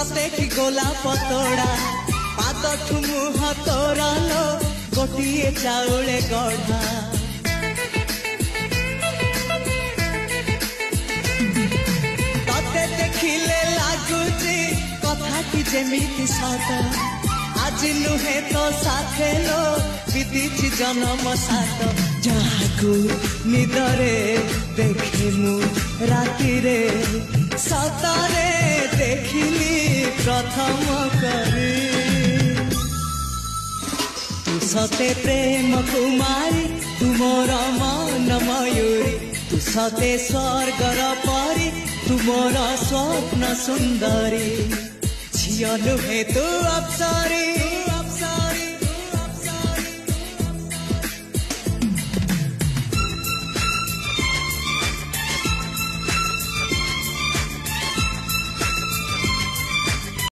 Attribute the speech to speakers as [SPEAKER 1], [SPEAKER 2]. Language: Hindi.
[SPEAKER 1] सते कि गोलाप तोड़ा पाद ठुमुह तोरा लो गोटिए चाउले गढ़ा तते देखिले लागुची कथा कि जेमिति सत आज नुहे तो साथे लो विदिची जन्म साथ जहाकू निदरे देखे मु राति रे सतरे देखिली प्रथम करी तू सते प्रेम कुमारी तुमर मन मयूरी तू सते स्वर्गर परी तुमर स्वप्न सुंदरी झियो नुहे तू अप्सरी